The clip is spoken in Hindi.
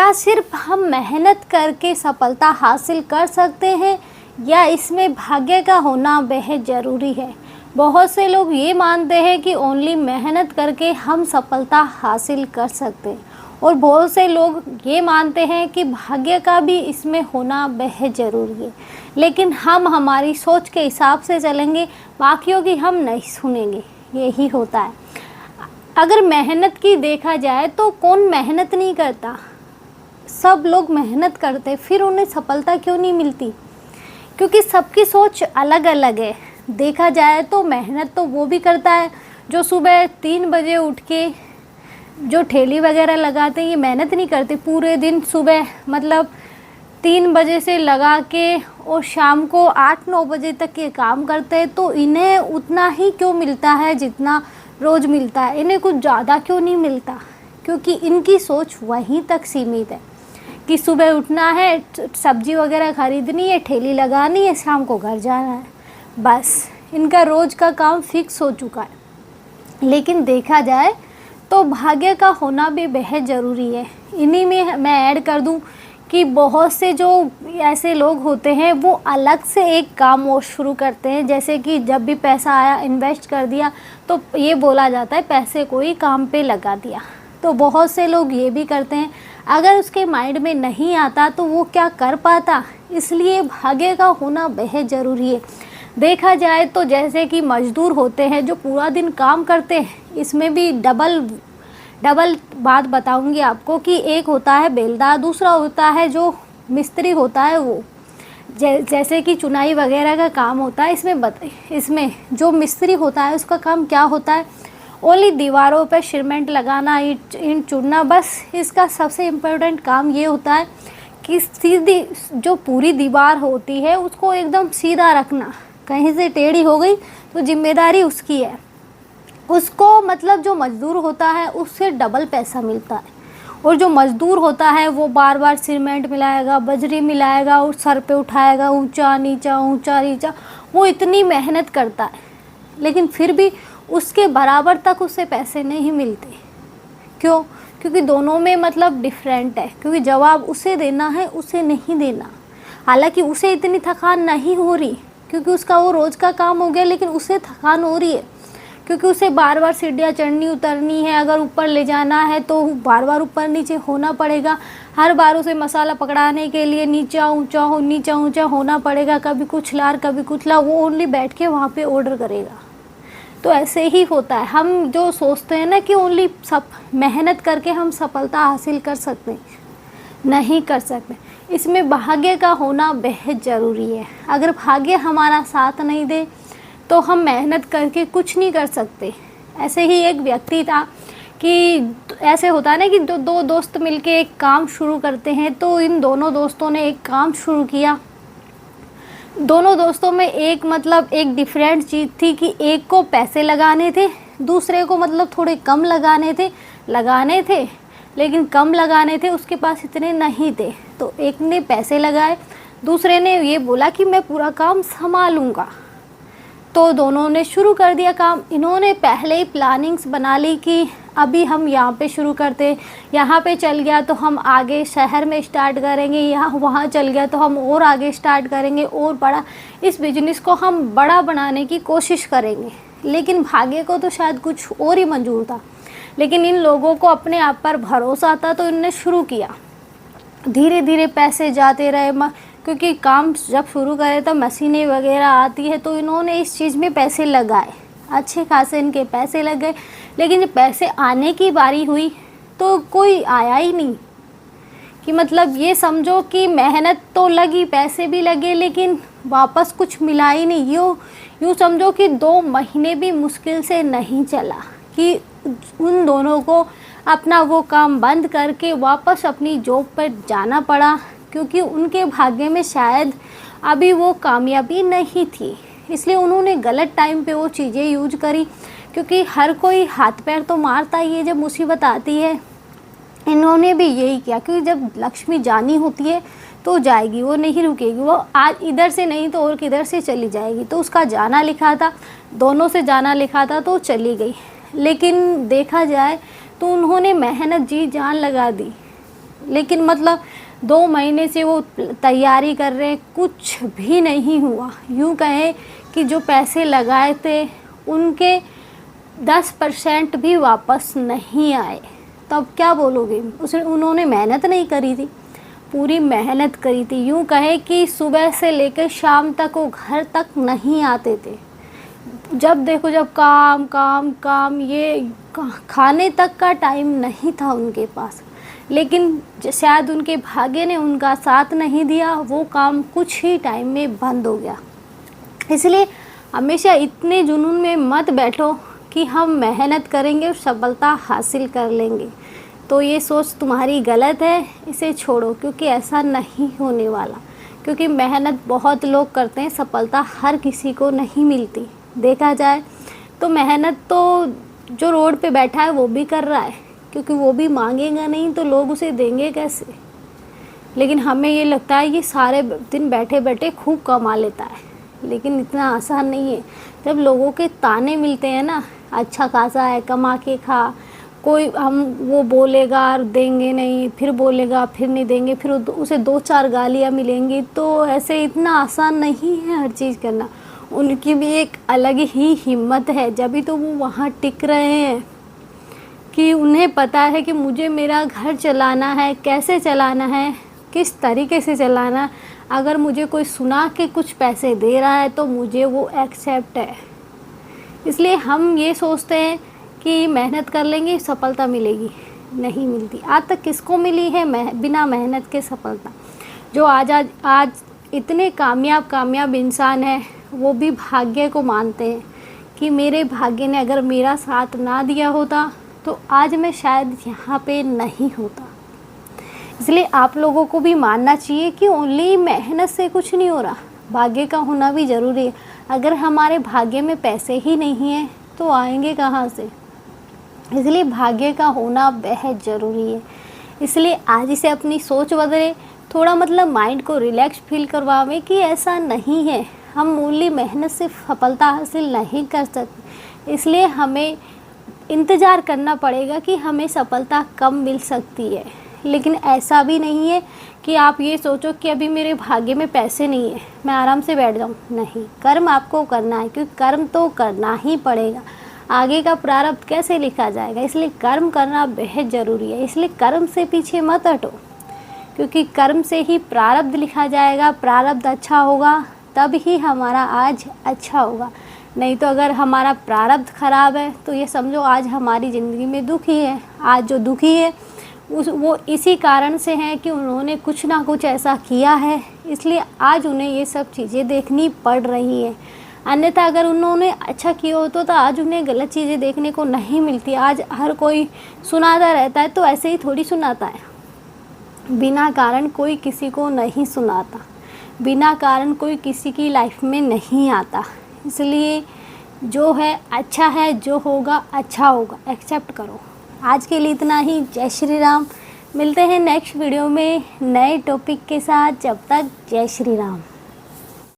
क्या सिर्फ हम मेहनत करके सफलता हासिल कर सकते हैं या इसमें भाग्य का होना बेहद ज़रूरी है? बहुत से लोग ये मानते हैं कि ओनली मेहनत करके हम सफलता हासिल कर सकते हैं और बहुत से लोग ये मानते हैं कि भाग्य का भी इसमें होना बेहद ज़रूरी है। लेकिन हम हमारी सोच के हिसाब से चलेंगे, बाकियों की हम नहीं सुनेंगे, यही होता है। अगर मेहनत की देखा जाए तो कौन मेहनत नहीं करता? सब लोग मेहनत करते, फिर उन्हें सफलता क्यों नहीं मिलती? क्योंकि सबकी सोच अलग अलग है। देखा जाए तो मेहनत तो वो भी करता है जो सुबह 3 बजे उठ के जो ठेली वगैरह लगाते हैं, ये मेहनत नहीं करते। पूरे दिन सुबह मतलब 3 बजे से लगा के और शाम को 8-9 बजे तक ये काम करते हैं, तो इन्हें उतना ही क्यों मिलता है जितना रोज़ मिलता है? इन्हें कुछ ज़्यादा क्यों नहीं मिलता? क्योंकि इनकी सोच वहीं तक सीमित है कि सुबह उठना है, सब्जी वगैरह ख़रीदनी है, ठेली लगानी है, शाम को घर जाना है, बस इनका रोज़ का काम फिक्स हो चुका है। लेकिन देखा जाए तो भाग्य का होना भी बेहद ज़रूरी है। इन्हीं में मैं ऐड कर दूं कि बहुत से जो ऐसे लोग होते हैं वो अलग से एक काम और शुरू करते हैं। जैसे कि जब भी पैसा आया इन्वेस्ट कर दिया, तो ये बोला जाता है पैसे को ही काम पे लगा दिया। तो बहुत से लोग ये भी करते हैं। अगर उसके माइंड में नहीं आता तो वो क्या कर पाता? इसलिए भाग्य का होना बेहद ज़रूरी है। देखा जाए तो जैसे कि मज़दूर होते हैं जो पूरा दिन काम करते हैं, इसमें भी डबल बात बताऊंगी आपको कि एक होता है बेलदार, दूसरा होता है जो मिस्त्री होता है वो। जैसे कि चुनाई वगैरह का काम होता है, इसमें जो मिस्त्री होता है उसका काम क्या होता है? ओनली दीवारों पर सीमेंट लगाना, ईंट चुनना, बस इसका सबसे इम्पोर्टेंट काम ये होता है कि सीधी जो पूरी दीवार होती है उसको एकदम सीधा रखना। कहीं से टेढ़ी हो गई तो जिम्मेदारी उसकी है। उसको मतलब जो मज़दूर होता है उससे डबल पैसा मिलता है, और जो मज़दूर होता है वो बार बार सीमेंट मिलाएगा, बजरी मिलाएगा और सर पे उठाएगा, ऊंचा नीचा ऊंचा नीचा, वो इतनी मेहनत करता है लेकिन फिर भी उसके बराबर तक उससे पैसे नहीं मिलते। क्यों? क्योंकि दोनों में मतलब डिफरेंट है। क्योंकि जवाब उसे देना है, उसे नहीं देना। हालांकि उसे इतनी थकान नहीं हो रही क्योंकि उसका वो रोज़ का काम हो गया, लेकिन उसे थकान हो रही है क्योंकि उसे बार बार सीढ़ियाँ चढ़नी उतरनी है। अगर ऊपर ले जाना है तो बार बार ऊपर नीचे होना पड़ेगा। हर बार उसे मसाला पकड़ाने के लिए नीचा ऊंचा होना पड़ेगा। कभी कुछ ला कभी कुछ ला, वो ओनली बैठ के वहाँ पे ऑर्डर करेगा। तो ऐसे ही होता है। हम जो सोचते हैं ना कि ओनली सब मेहनत करके हम सफलता हासिल कर सकते हैं, नहीं कर सकते। इसमें भाग्य का होना बेहद ज़रूरी है। अगर भाग्य हमारा साथ नहीं दे तो हम मेहनत करके कुछ नहीं कर सकते। ऐसे ही एक व्यक्ति था कि ऐसे होता है ना कि दो दोस्त मिलके एक काम शुरू करते हैं। तो इन दोनों दोस्तों ने एक काम शुरू किया। दोनों दोस्तों में एक डिफरेंट चीज़ थी कि एक को पैसे लगाने थे, दूसरे को मतलब थोड़े कम लगाने थे लेकिन कम लगाने थे, उसके पास इतने नहीं थे। तो एक ने पैसे लगाए, दूसरे ने ये बोला कि मैं पूरा काम संभालूंगा। तो दोनों ने शुरू कर दिया काम। इन्होंने पहले ही प्लानिंग्स बना ली कि अभी हम यहाँ पे शुरू करते, यहाँ पे चल गया तो हम आगे शहर में स्टार्ट करेंगे, यहाँ वहाँ चल गया तो हम और आगे स्टार्ट करेंगे और बड़ा, इस बिजनेस को हम बड़ा बनाने की कोशिश करेंगे। लेकिन भाग्य को तो शायद कुछ और ही मंजूर था। लेकिन इन लोगों को अपने आप पर भरोसा था तो इन्होंने शुरू किया। धीरे धीरे पैसे जाते रहे, क्योंकि काम जब शुरू करे तो मशीनें वगैरह आती है, तो इन्होंने इस चीज़ में पैसे लगाए, अच्छे खासे इनके पैसे लग गए। लेकिन जब पैसे आने की बारी हुई तो कोई आया ही नहीं। कि मतलब ये समझो कि मेहनत तो लगी, पैसे भी लगे, लेकिन वापस कुछ मिला ही नहीं। यूँ समझो कि 2 महीने भी मुश्किल से नहीं चला कि उन दोनों को अपना वो काम बंद करके वापस अपनी जॉब पर जाना पड़ा, क्योंकि उनके भाग्य में शायद अभी वो कामयाबी नहीं थी। इसलिए उन्होंने गलत टाइम पे वो चीज़ें यूज करी। क्योंकि हर कोई हाथ पैर तो मारता ही है जब मुसीबत आती है। इन्होंने भी यही किया, क्योंकि जब लक्ष्मी जानी होती है तो जाएगी, वो नहीं रुकेगी। वो आज इधर से नहीं तो और किधर से चली जाएगी। तो उसका जाना लिखा था, दोनों से जाना लिखा था, तो चली गई। लेकिन देखा जाए तो उन्होंने मेहनत जी जान लगा दी। लेकिन मतलब 2 महीने से वो तैयारी कर रहे हैं, कुछ भी नहीं हुआ। यूँ कहें कि जो पैसे लगाए थे उनके 10% भी वापस नहीं आए। तब क्या बोलोगे? उन्होंने मेहनत नहीं करी थी, पूरी मेहनत करी थी। यूँ कहें कि सुबह से लेकर शाम तक वो घर तक नहीं आते थे। जब देखो जब काम काम काम, ये खाने तक का टाइम नहीं था उनके पास। लेकिन शायद उनके भाग्य ने उनका साथ नहीं दिया, वो काम कुछ ही टाइम में बंद हो गया। इसलिए हमेशा इतने जुनून में मत बैठो कि हम मेहनत करेंगे और सफलता हासिल कर लेंगे। तो ये सोच तुम्हारी गलत है, इसे छोड़ो, क्योंकि ऐसा नहीं होने वाला। क्योंकि मेहनत बहुत लोग करते हैं, सफलता हर किसी को नहीं मिलती। देखा जाए तो मेहनत तो जो रोड पे बैठा है वो भी कर रहा है, क्योंकि वो भी मांगेगा नहीं तो लोग उसे देंगे कैसे। लेकिन हमें ये लगता है ये सारे दिन बैठे बैठे खूब कमा लेता है, लेकिन इतना आसान नहीं है। जब लोगों के ताने मिलते हैं ना, अच्छा खासा है, कमा के खा, कोई हम वो बोलेगा और देंगे नहीं, फिर बोलेगा फिर नहीं देंगे, फिर उसे 2-4 गालियाँ मिलेंगी, तो ऐसे इतना आसान नहीं है हर चीज़ करना। उनकी भी एक अलग ही हिम्मत है, जभी तो वो वहाँ टिक रहे हैं कि उन्हें पता है कि मुझे मेरा घर चलाना है, कैसे चलाना है, किस तरीके से चलाना। अगर मुझे कोई सुना के कुछ पैसे दे रहा है तो मुझे वो एक्सेप्ट है। इसलिए हम ये सोचते हैं कि मेहनत कर लेंगे सफलता मिलेगी, नहीं मिलती। आज तक किसको मिली है बिना मेहनत के सफलता? जो आज इतने कामयाब इंसान है, वो भी भाग्य को मानते हैं कि मेरे भाग्य ने अगर मेरा साथ ना दिया होता तो आज मैं शायद यहाँ पे नहीं होता। इसलिए आप लोगों को भी मानना चाहिए कि ओनली मेहनत से कुछ नहीं हो रहा, भाग्य का होना भी ज़रूरी है। अगर हमारे भाग्य में पैसे ही नहीं हैं तो आएंगे कहाँ से? इसलिए भाग्य का होना बेहद ज़रूरी है। इसलिए आज से अपनी सोच बदले, थोड़ा मतलब माइंड को रिलैक्स फील करवावें कि ऐसा नहीं है, हम ओनली मेहनत से सफलता हासिल नहीं कर सकते। इसलिए हमें इंतज़ार करना पड़ेगा कि हमें सफलता कब मिल सकती है। लेकिन ऐसा भी नहीं है कि आप ये सोचो कि अभी मेरे भाग्य में पैसे नहीं है, मैं आराम से बैठ जाऊँ। नहीं, कर्म आपको करना है, क्योंकि कर्म तो करना ही पड़ेगा। आगे का प्रारब्ध कैसे लिखा जाएगा? इसलिए कर्म करना बेहद ज़रूरी है। इसलिए कर्म से पीछे मत हटो, क्योंकि कर्म से ही प्रारब्ध लिखा जाएगा। प्रारब्ध अच्छा होगा तब ही हमारा आज अच्छा होगा। नहीं तो अगर हमारा प्रारब्ध खराब है तो ये समझो आज हमारी ज़िंदगी में दुख ही है। आज जो दुखी है वो इसी कारण से है कि उन्होंने कुछ ना कुछ ऐसा किया है, इसलिए आज उन्हें ये सब चीज़ें देखनी पड़ रही हैं। अन्यथा अगर उन्होंने अच्छा किया होता तो आज उन्हें गलत चीज़ें देखने को नहीं मिलती। आज हर कोई सुनाता रहता है, तो ऐसे ही थोड़ी सुनाता है। बिना कारण कोई किसी को नहीं सुनाता, बिना कारण कोई किसी की लाइफ में नहीं आता। इसलिए जो है, जो होगा अच्छा होगा, एक्सेप्ट करो। आज के लिए इतना ही। जय श्री राम। मिलते हैं नेक्स्ट वीडियो में नए टॉपिक के साथ। जब तक जय श्री राम।